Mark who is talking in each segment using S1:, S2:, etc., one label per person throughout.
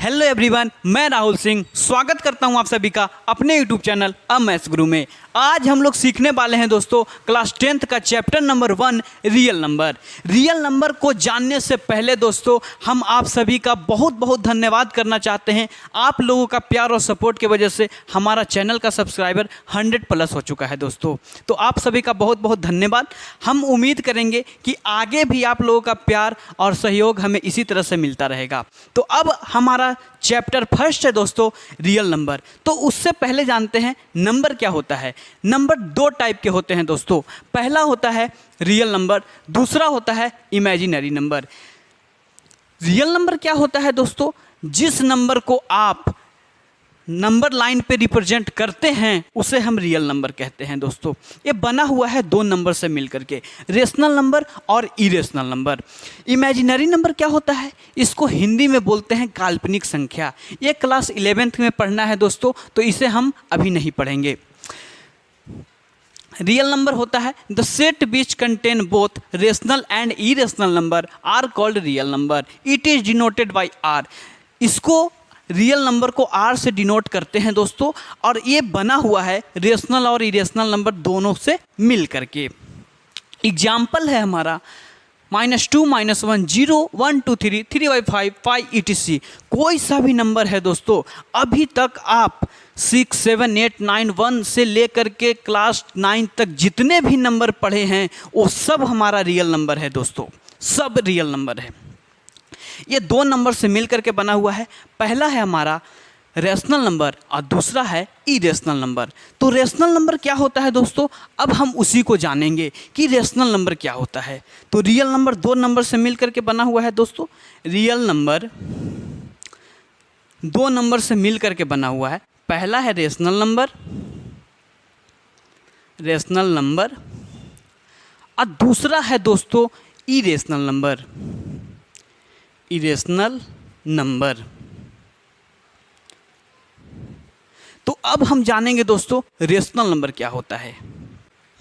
S1: Hello everyone, मैं राहुल सिंह स्वागत करता हूं आप सभी का अपने यूट्यूब चैनल अ मैथ्स गुरु में। आज हम लोग सीखने वाले हैं दोस्तों क्लास 10th का chapter number 1 real number. Real number को जानने से पहले दोस्तों हम आप सभी का बहुत बहुत धन्यवाद करना चाहते हैं। आप लोगों का प्यार और सपोर्ट की वजह से हमारा चैनल का सब्सक्राइबर 100+ हो चुका है दोस्तों, तो आप सभी का बहुत बहुत धन्यवाद। हम उम्मीद करेंगे कि आगे भी आप लोगों का प्यार और सहयोग हमें इसी तरह से मिलता रहेगा। तो अब हमारा चैप्टर फर्स्ट है दोस्तों रियल नंबर। तो उससे पहले जानते हैं नंबर क्या होता है। नंबर दो टाइप के होते हैं दोस्तों। पहला होता है रियल नंबर, दूसरा होता है इमेजिनरी नंबर। रियल नंबर क्या होता है दोस्तों? जिस नंबर को आप नंबर लाइन पे रिप्रेजेंट करते हैं उसे हम रियल नंबर कहते हैं दोस्तों। ये बना हुआ है दो नंबर से मिलकर के, रेशनल नंबर और इरेशनल नंबर। इमेजिनरी नंबर क्या होता है? इसको हिंदी में बोलते हैं काल्पनिक संख्या। ये क्लास 11th में पढ़ना है दोस्तों, तो इसे हम अभी नहीं पढ़ेंगे। रियल नंबर होता है the set which contain both rational and irrational number are called real number. It is denoted by R. इसको रियल नंबर को आर से डिनोट करते हैं दोस्तों, और ये बना हुआ है रेशनल और इरेशनल नंबर दोनों से मिल करके। एग्जाम्पल है हमारा -2 -1 0 1 2 3 3 by 5 5 etc। कोई सा भी नंबर है दोस्तों, अभी तक आप 6 7 8 9 1 से लेकर के क्लास 9 तक जितने भी नंबर पढ़े हैं वो सब हमारा रियल नंबर है दोस्तों, सब रियल नंबर है। ये दो नंबर से मिल करके बना हुआ है। पहला है हमारा रेशनल नंबर और दूसरा है इरेशनल नंबर। तो रेशनल नंबर क्या होता है दोस्तों? अब हम उसी को जानेंगे कि रेशनल नंबर क्या होता है। तो रियल नंबर दो नंबर से मिल करके बना हुआ है दोस्तों। रियल नंबर दो नंबर से मिल करके बना हुआ है। पहला है रेशनल नंबर और दूसरा है दोस्तों इरेशनल नंबर। तो अब हम जानेंगे दोस्तों रेशनल नंबर क्या होता है।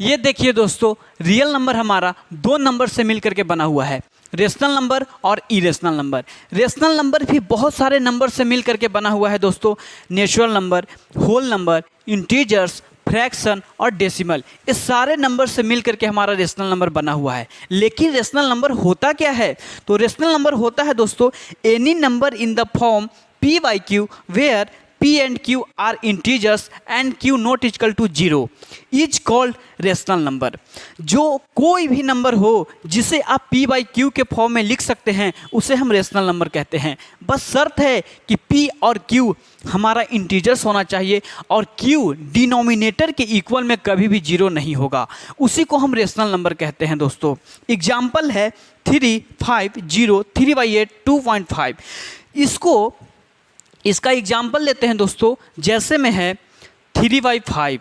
S1: ये देखिए दोस्तों, रियल नंबर हमारा दो नंबर से मिलकर के बना हुआ है, रेशनल नंबर और इरेशनल नंबर। रेशनल नंबर भी बहुत सारे नंबर से मिलकर के बना हुआ है दोस्तों। Natural number, whole number, integers, fraction और डेसिमल, इस सारे नंबर से मिलकर के हमारा रेशनल नंबर बना हुआ है। लेकिन रेशनल नंबर होता क्या है? तो रेशनल नंबर होता है दोस्तों any number in the form p by q where p and q are integers and q not equal to 0 is called rational number. जो कोई भी नंबर हो जिसे आप p by q के फॉर्म में लिख सकते हैं उसे हम रेशनल नंबर कहते हैं। बस शर्त है कि p और q हमारा इंटीजर्स होना चाहिए और q डिनोमिनेटर के इक्वल में कभी भी 0 नहीं होगा, उसी को हम रेशनल नंबर कहते हैं दोस्तों। एग्जाम्पल है 3 5 0 3 by 8 2.5। इसका एग्जाम्पल लेते हैं दोस्तों, जैसे में है 3 by 5।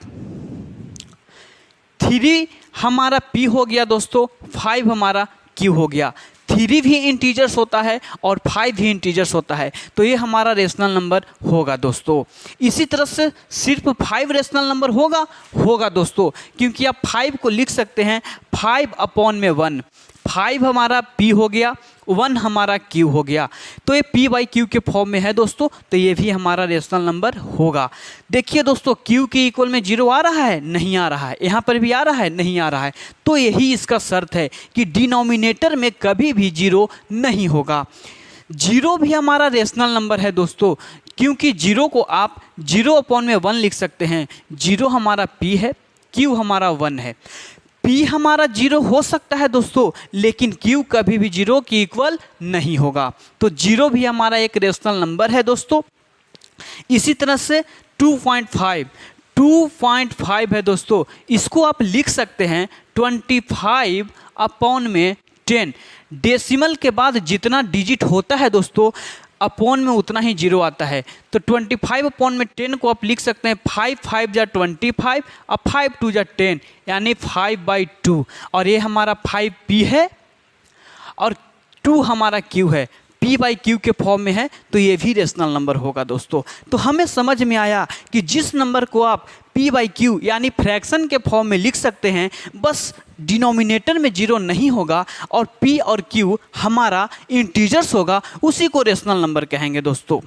S1: 3 हमारा p हो गया दोस्तों, 5 हमारा q हो गया। 3 भी इंटीजर्स होता है और 5 भी इंटीजर्स होता है, तो ये हमारा रेशनल नंबर होगा दोस्तों। इसी तरह से सिर्फ 5 रेशनल नंबर होगा दोस्तों, क्योंकि आप 5 को लिख सकते हैं 5/1। 5 हमारा p हो गया, 1 हमारा q हो गया, तो ये p by q के फॉर्म में है दोस्तों, तो ये भी हमारा रेशनल नंबर होगा। देखिए दोस्तों, q के इक्वल में 0 आ रहा है? नहीं आ रहा है। यहाँ पर भी आ रहा है? नहीं आ रहा है। तो यही इसका शर्त है कि डिनोमिनेटर में कभी भी 0 नहीं होगा। 0 भी हमारा रेशनल नंबर है दोस्तों, क्योंकि 0 को आप 0/1 लिख सकते हैं। 0 हमारा p है, q हमारा 1 है। p हमारा 0 हो सकता है दोस्तों, लेकिन q कभी भी 0 की इक्वल नहीं होगा, तो 0 भी हमारा एक रेशनल नंबर है दोस्तों। इसी तरह से 2.5 है दोस्तों, इसको आप लिख सकते हैं 25/10। डेसिमल के बाद जितना डिजिट होता है दोस्तों अपॉन में उतना ही 0 आता है, तो 25/10 को आप लिख सकते हैं 5 5 जा 25 और 5 2 जा 10, यानी 5/2। और ये हमारा 5p है और 2 हमारा q है, p by q के फॉर्म में है, तो ये भी रेशनल नंबर होगा दोस्तों। तो हमें समझ में आया कि जिस नंबर को आप p by q यानी फ्रैक्शन के फॉर्म में लिख सकते हैं, बस डिनोमिनेटर में 0 नहीं होगा और p और q हमारा इंटीजर्स होगा, उसी को रेशनल नंबर कहेंगे दोस्तों।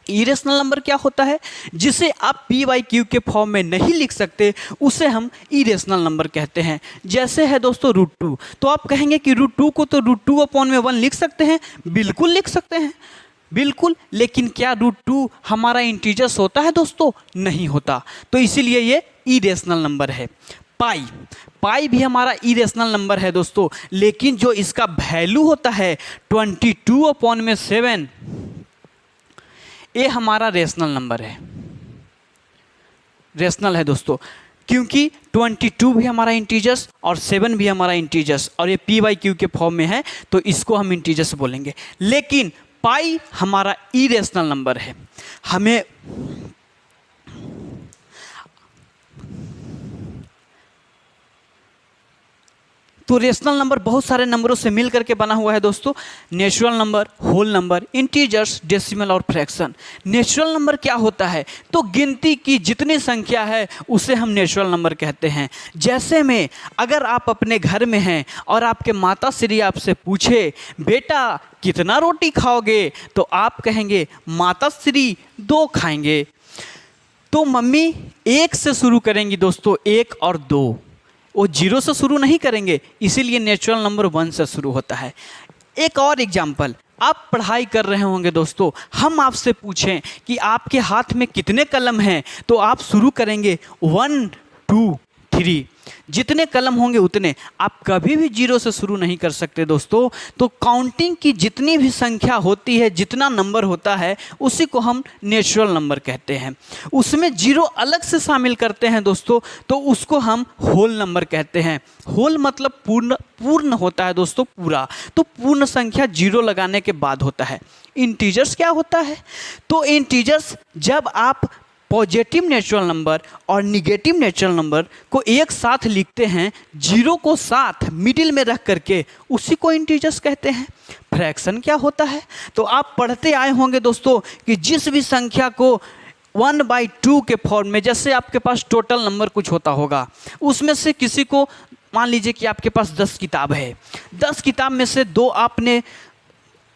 S1: इरेशनल नंबर क्या होता है? जिसे आप पी बाई क्यू के फॉर्म में नहीं लिख सकते उसे हम इरेशनल नंबर कहते हैं। जैसे है दोस्तों √2, तो आप कहेंगे कि √2 को तो √2/1 लिख सकते हैं। बिल्कुल लिख सकते हैं, बिल्कुल। लेकिन क्या √2 हमारा इंटीजर्स होता है दोस्तों? नहीं होता। तो इसीलिए ये इरेशनल नंबर है। पाई भी हमारा इरेशनल नंबर है दोस्तों, लेकिन जो इसका वैल्यू होता है 22/7, ये हमारा रेशनल नंबर है, रेशनल है दोस्तों, क्योंकि 22 भी हमारा इंटीजर्स और 7 भी हमारा इंटीजर्स, और ये पी बाई क्यू के फॉर्म में है, तो इसको हम इंटीजर्स बोलेंगे। लेकिन पाई हमारा इरेशनल नंबर है। हमें तो रेशनल नंबर बहुत सारे नंबरों से मिल करके बना हुआ है दोस्तों। Natural number, whole number, integers, decimal और फ्रैक्शन। नेचुरल नंबर क्या होता है? तो गिनती की जितनी संख्या है उसे हम नेचुरल नंबर कहते हैं। जैसे में अगर आप अपने घर में हैं और आपके माता श्री आपसे पूछे बेटा कितना रोटी खाओगे, तो आप कहेंगे माता श्री 2 खाएंगे। तो मम्मी 1 से शुरू करेंगी दोस्तों, 1 और 2, वो 0 से शुरू नहीं करेंगे, इसीलिए नेचुरल नंबर 1 से शुरू होता है। एक और एग्जाम्पल, आप पढ़ाई कर रहे होंगे दोस्तों, हम आपसे पूछें कि आपके हाथ में कितने कलम हैं, तो आप शुरू करेंगे 1 2 3, जितने कलम होंगे उतने। आप कभी भी 0 से शुरू नहीं कर सकते दोस्तों। तो काउंटिंग की जितनी भी संख्या होती है, जितना नंबर होता है, उसी को हम नेचुरल नंबर कहते हैं। उसमें 0 अलग से शामिल करते हैं दोस्तों, तो उसको हम होल नंबर कहते हैं। होल मतलब पूर्ण होता है दोस्तों, पूरा। तो पूर्ण संख्या 0 लगाने के बाद होता है। इंटीजर्स क्या होता है? तो इंटीजर्स जब आप पॉजिटिव नेचुरल नंबर और निगेटिव नेचुरल नंबर को एक साथ लिखते हैं, 0 को साथ मिडिल में रख करके, उसी को इंटीजर्स कहते हैं। फ्रैक्शन क्या होता है? तो आप पढ़ते आए होंगे दोस्तों कि जिस भी संख्या को 1/2 के फॉर्म में, जैसे आपके पास टोटल नंबर कुछ होता होगा, उसमें से किसी को मान लीजिए कि आपके पास 10 किताब है, 10 किताब में से 2 आपने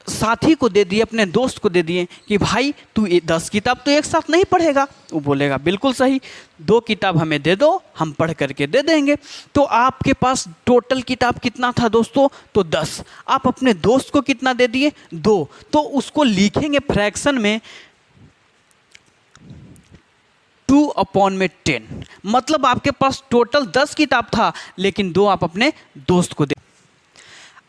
S1: साथी को दे दिए, अपने दोस्त को दे दिए कि भाई तू 10 किताब तो एक साथ नहीं पढ़ेगा। वो बोलेगा बिल्कुल सही, 2 किताब हमें दे दो, हम पढ़ करके दे देंगे। तो आपके पास टोटल किताब कितना था दोस्तों? तो 10। आप अपने दोस्त को कितना दे दिए? 2। तो उसको लिखेंगे फ्रैक्शन में 2/10। मतलब आपके पास टोटल 10 किताब था, लेकिन 2 आप अपने दोस्त को दे।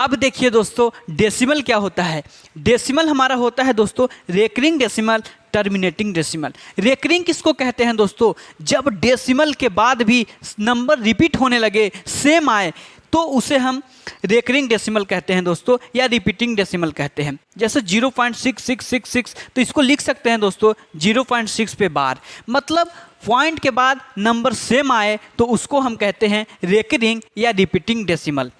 S1: अब देखिए दोस्तों, डेसिमल क्या होता है? डेसिमल हमारा होता है दोस्तों recurring decimal, terminating decimal. Recurring किसको कहते हैं दोस्तों? जब डेसिमल के बाद भी नंबर रिपीट होने लगे, सेम आए, तो उसे हम रेकरिंग डेसिमल कहते हैं दोस्तों, या रिपीटिंग डेसिमल कहते हैं। जैसे 0.6666, तो इसको लिख सकते हैं दोस्तों 0.6 पे बार। मतलब पॉइंट के बाद नंबर सेम आए तो उसको हम कहते हैं रेकरिंग या रिपीटिंग डेसिमल।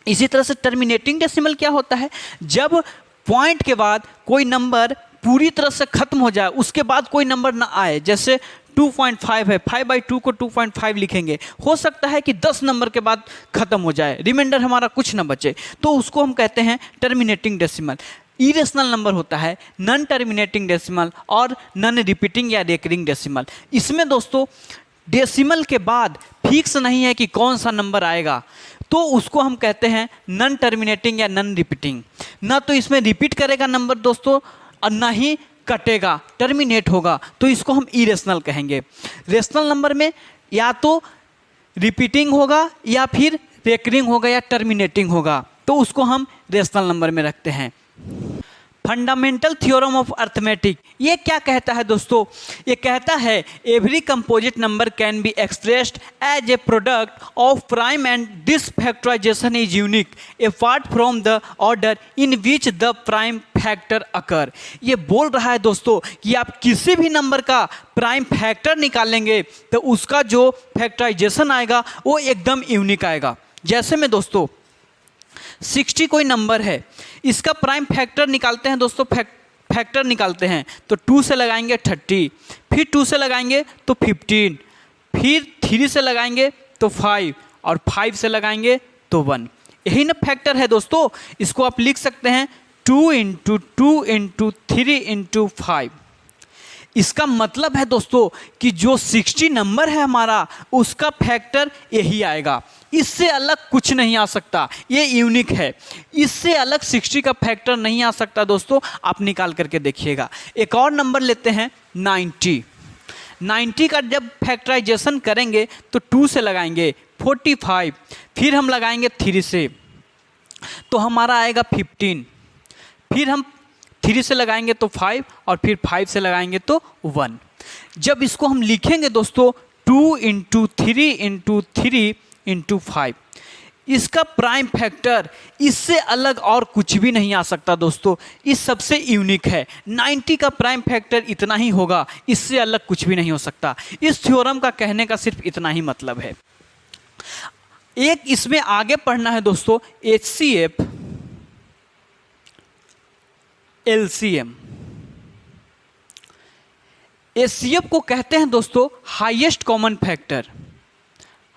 S1: इसी तरह से टर्मिनेटिंग डेसिमल क्या होता है? जब पॉइंट के बाद कोई नंबर पूरी तरह से खत्म हो जाए, उसके बाद कोई नंबर ना आए। जैसे 2.5 है, 5/2 को 2.5 लिखेंगे, हो सकता है कि 10 नंबर के बाद खत्म हो जाए, रिमाइंडर हमारा कुछ ना बचे, तो उसको हम कहते हैं टर्मिनेटिंग डेसिमल। इरेशनल नंबर होता है नॉन टर्मिनेटिंग डेसिमल और नॉन रिपीटिंग या रेकरिंग डेसिमल। इसमें दोस्तों डेसिमल के बाद फिक्स नहीं है कि कौन सा नंबर आएगा, तो उसको हम कहते हैं नॉन टर्मिनेटिंग या नॉन रिपीटिंग। ना तो इसमें रिपीट करेगा नंबर दोस्तों और ना ही कटेगा, टर्मिनेट होगा, तो इसको हम इरेशनल कहेंगे। रेशनल नंबर में या तो रिपीटिंग होगा या फिर रेकरिंग होगा या टर्मिनेटिंग होगा, तो उसको हम रेशनल नंबर में रखते हैं। फंडामेंटल थ्योरम ऑफ अर्थमेटिक ये क्या कहता है दोस्तों? ये कहता है every composite number can be expressed as a product of prime and this factorization is unique apart from the order in which the prime factor occur. ये बोल रहा है दोस्तों कि आप किसी भी नंबर का प्राइम फैक्टर निकालेंगे तो उसका जो फैक्टराइजेशन आएगा वो एकदम यूनिक आएगा। जैसे में दोस्तों 60 कोई नंबर है, इसका प्राइम फैक्टर निकालते हैं दोस्तों, फैक्टर निकालते हैं तो 2 से लगाएंगे 30, फिर 2 से लगाएंगे तो 15, फिर 3 से लगाएंगे तो 5 और 5 से लगाएंगे तो 1। यही ना फैक्टर है दोस्तों। इसको आप लिख सकते हैं 2 × 2 × 3 × 5। इसका मतलब है दोस्तों कि जो 60 नंबर है हमारा, उसका फैक्टर यही आएगा, इससे अलग कुछ नहीं आ सकता। ये यूनिक है, इससे अलग 60 का फैक्टर नहीं आ सकता दोस्तों। आप निकाल करके देखिएगा। एक और नंबर लेते हैं 90। 90 का जब फैक्टराइजेशन करेंगे तो 2 से लगाएंगे 45, फिर हम लगाएंगे 3 से तो हमारा आएगा 15, फिर हम 3 से लगाएंगे तो 5 और फिर 5 से लगाएंगे तो 1। जब इसको हम लिखेंगे दोस्तों 2 × 3 × 3 × 5, इसका प्राइम फैक्टर इससे अलग और कुछ भी नहीं आ सकता दोस्तों। इस सबसे यूनिक है। 90 का प्राइम फैक्टर इतना ही होगा, इससे अलग कुछ भी नहीं हो सकता। इस थ्योरम का कहने का सिर्फ इतना ही मतलब है। एक इसमें आगे पढ़ना है दोस्तों HCF LCM। HCF को कहते हैं दोस्तों highest common factor,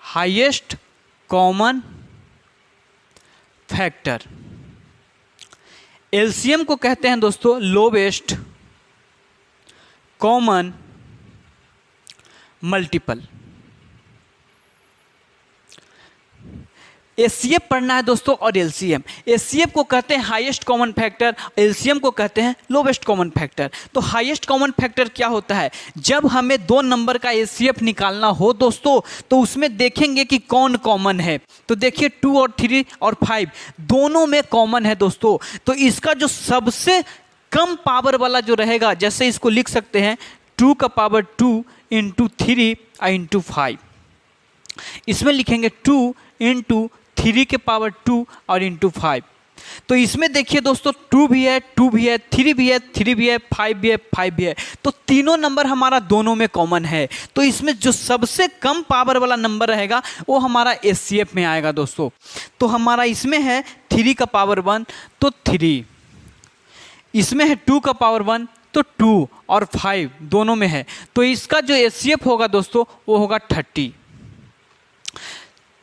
S1: highest common factor. LCM को कहते हैं दोस्तों लोवेस्ट कॉमन मल्टीपल। HCF पढ़ना है दोस्तों और LCM। HCF को कहते हैं हाईएस्ट कॉमन फैक्टर, LCM को कहते हैं लोवेस्ट कॉमन फैक्टर। तो हाईएस्ट कॉमन फैक्टर क्या होता है? जब हमें 2 नंबर का HCF निकालना हो दोस्तों, तो उसमें देखेंगे कि कौन कॉमन है। तो देखिए 2 और 3 और 5 दोनों में कॉमन है दोस्तों। तो इसका जो सबसे कम पावर वाला जो रहेगा, जैसे इसको लिख सकते हैं 2 का पावर 2 × 3 × 5। इसमें लिखेंगे 2 × 3 के पावर 2 और × 5। तो इसमें देखिए दोस्तों 2 भी है, 2 भी है, 3 भी है, 3 भी है, 5 भी है, 5 भी है। तो तीनों नंबर हमारा दोनों में कॉमन है। तो इसमें जो सबसे कम पावर वाला नंबर रहेगा वो हमारा HCF में आएगा दोस्तों। तो हमारा इसमें है 3 का पावर 1 तो 3, इसमें है 2 का पावर 1 तो 2 और 5 दोनों में है। तो इसका जो HCF होगा दोस्तों वो होगा 30।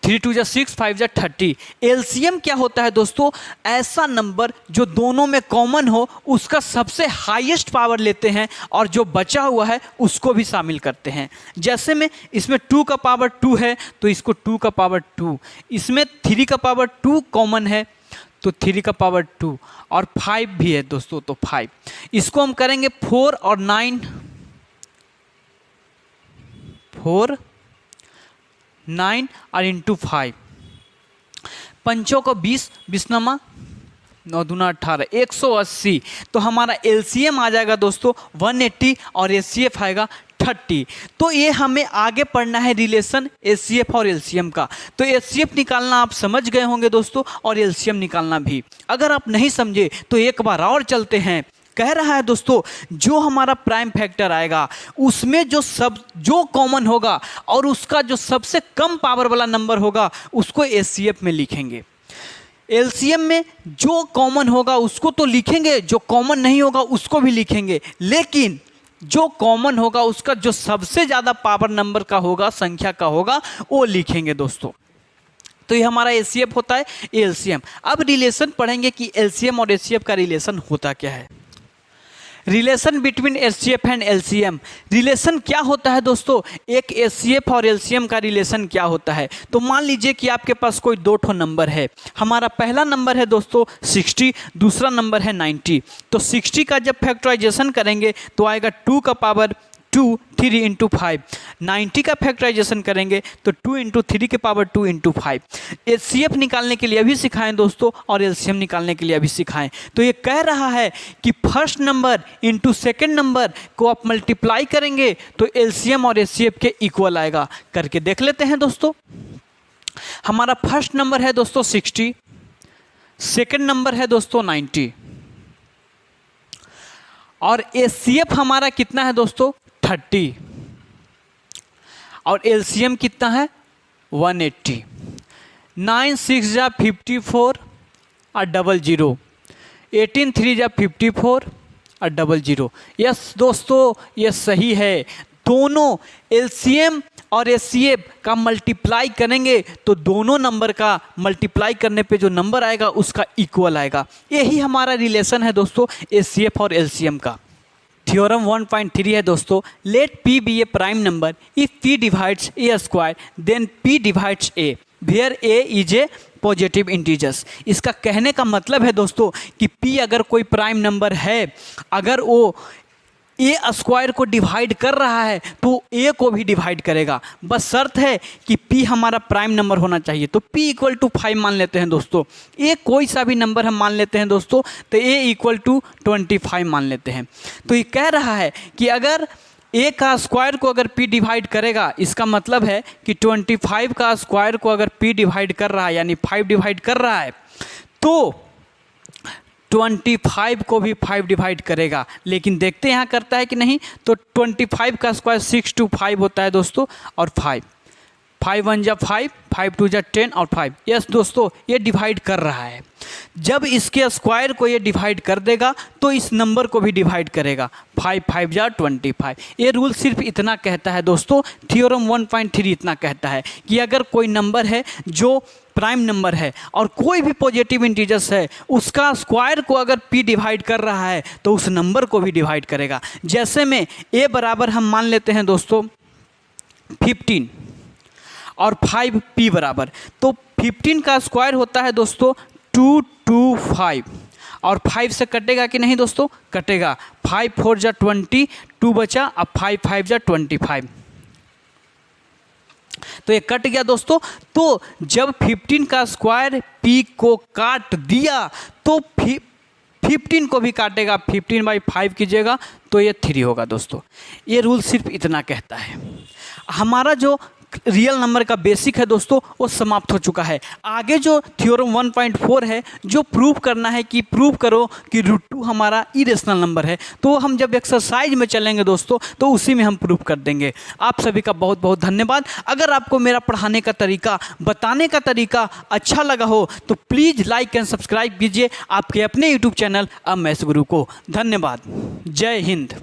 S1: 3 2 6 5 30। LCM क्या होता है दोस्तों? ऐसा नंबर जो दोनों में कॉमन हो, उसका सबसे हाईएस्ट पावर लेते हैं और जो बचा हुआ है उसको भी शामिल करते हैं। जैसे में इसमें 2 का पावर 2 है तो इसको 2 का पावर 2, इसमें 3 का पावर 2 कॉमन है तो 3 का पावर 2 और 5 भी है दोस्तों तो 5। इसको हम करेंगे 4 और 9, 4 9 और × 5। पंचों को 20, 20 नमा 9 दूना 18, 180। तो हमारा LCM आ जाएगा दोस्तों 180 और HCF आएगा 30। तो ये हमें आगे पढ़ना है रिलेशन HCF और LCM का। तो HCF निकालना आप समझ गए होंगे दोस्तों और LCM निकालना भी। अगर आप नहीं समझे तो एक बार और चलते हैं। कह रहा है दोस्तों जो हमारा प्राइम फैक्टर आएगा उसमें जो कॉमन होगा और उसका जो सबसे कम पावर वाला नंबर होगा उसको HCF में लिखेंगे। LCM में जो कॉमन होगा उसको तो लिखेंगे, जो कॉमन नहीं होगा उसको भी लिखेंगे, लेकिन जो कॉमन होगा उसका जो सबसे ज़्यादा पावर नंबर का होगा, संख्या का होगा, वो लिखेंगे दोस्तों। तो ये हमारा HCF होता है LCM। अब रिलेशन पढ़ेंगे कि LCM और HCF का रिलेशन होता क्या है। Relation between HCF and LCM। Relation क्या होता है दोस्तों? एक HCF और LCM का रिलेशन क्या होता है? तो मान लीजिए कि आपके पास कोई 2 ठो नंबर है। हमारा पहला नंबर है दोस्तों 60, दूसरा नंबर है 90। तो 60 का जब फैक्टराइजेशन करेंगे तो आएगा 2 का पावर 2 3 × 5। 90 का फैक्टराइजेशन करेंगे तो 2 × 3 के पावर 2 × 5। HCF निकालने के लिए अभी सिखाएं दोस्तों और LCM निकालने के लिए अभी सिखाएं। तो ये कह रहा है कि first number into second number को आप मल्टीप्लाई करेंगे तो LCM और HCF के इक्वल आएगा। करके देख लेते हैं दोस्तों। हमारा फर्स्ट नंबर है दोस्तों 60, सेकेंड नंबर है दोस्तों 90 और HCF हमारा कितना है दोस्तों 30 और LCM कितना है 180। 9 6 जा 54 और 00, 18 3 जा 54 और 00। यस दोस्तों ये सही है। दोनों LCM और HCF का मल्टीप्लाई करेंगे तो दोनों नंबर का मल्टीप्लाई करने पे जो नंबर आएगा उसका इक्वल आएगा। यही हमारा रिलेशन है दोस्तों HCF और LCM का। थ्योरम 1.3 है दोस्तों, let p be a prime number if p divides a square then p divides a where a is a positive integers. इसका कहने का मतलब है दोस्तों कि p अगर कोई प्राइम नंबर है, अगर वो ए स्क्वायर को डिवाइड कर रहा है तो ए को भी डिवाइड करेगा, बस शर्त है कि पी हमारा प्राइम नंबर होना चाहिए। तो पी इक्वल टू 5 मान लेते हैं दोस्तों, ए कोई सा भी नंबर हम मान लेते हैं दोस्तों, तो ए इक्वल टू 25 मान लेते हैं। तो ये कह रहा है कि अगर ए का स्क्वायर को अगर पी डिवाइड करेगा, इसका मतलब है कि 25 का स्क्वायर को अगर पी डिवाइड कर रहा है यानी 5 डिवाइड कर रहा है तो 25 को भी 5 डिवाइड करेगा। लेकिन देखते हैं यहाँ करता है कि नहीं। तो 25 का स्क्वायर 6 to 5 होता है दोस्तों, और 5 1 जा 5, 5 2 जा 10 और 5। यस दोस्तों, ये डिवाइड कर रहा है। जब इसके स्क्वायर को ये डिवाइड कर देगा तो इस नंबर को भी डिवाइड करेगा, 5 5 जा 25। ये रूल सिर्फ इतना कहता है दोस्तों, थ्योरम 1.3 इतना कहता है कि अगर कोई नंबर है जो प्राइम नंबर है और कोई भी पॉजिटिव इंटीजर्स है, उसका स्क्वायर को अगर p डिवाइड कर रहा है तो उस नंबर को भी डिवाइड करेगा। जैसे में a बराबर हम मान लेते हैं दोस्तों 15 और 5 p बराबर, तो 15 का स्क्वायर होता है दोस्तों 225 और 5 से कटेगा कि नहीं दोस्तों, कटेगा। 5 4 जा 20, 2 बचा, अब 5 5 जा 25, तो ये कट गया दोस्तों। तो जब 15 का स्क्वायर p को काट दिया तो 15 को भी काटेगा, 15/5 कीजिएगा तो ये 3 होगा दोस्तों। ये रूल सिर्फ इतना कहता है। हमारा जो रियल नंबर का बेसिक है दोस्तों वो समाप्त हो चुका है। आगे जो थ्योरम 1.4 है, जो प्रूव करना है कि प्रूव करो कि √2 हमारा इरेशनल नंबर है, तो हम जब एक्सरसाइज में चलेंगे दोस्तों तो उसी में हम प्रूव कर देंगे। आप सभी का बहुत बहुत धन्यवाद। अगर आपको मेरा पढ़ाने का तरीका, बताने का तरीका अच्छा लगा हो तो प्लीज़ लाइक एंड सब्सक्राइब कीजिए आपके अपने यूट्यूब चैनल MS गुरु को। धन्यवाद। जय हिंद।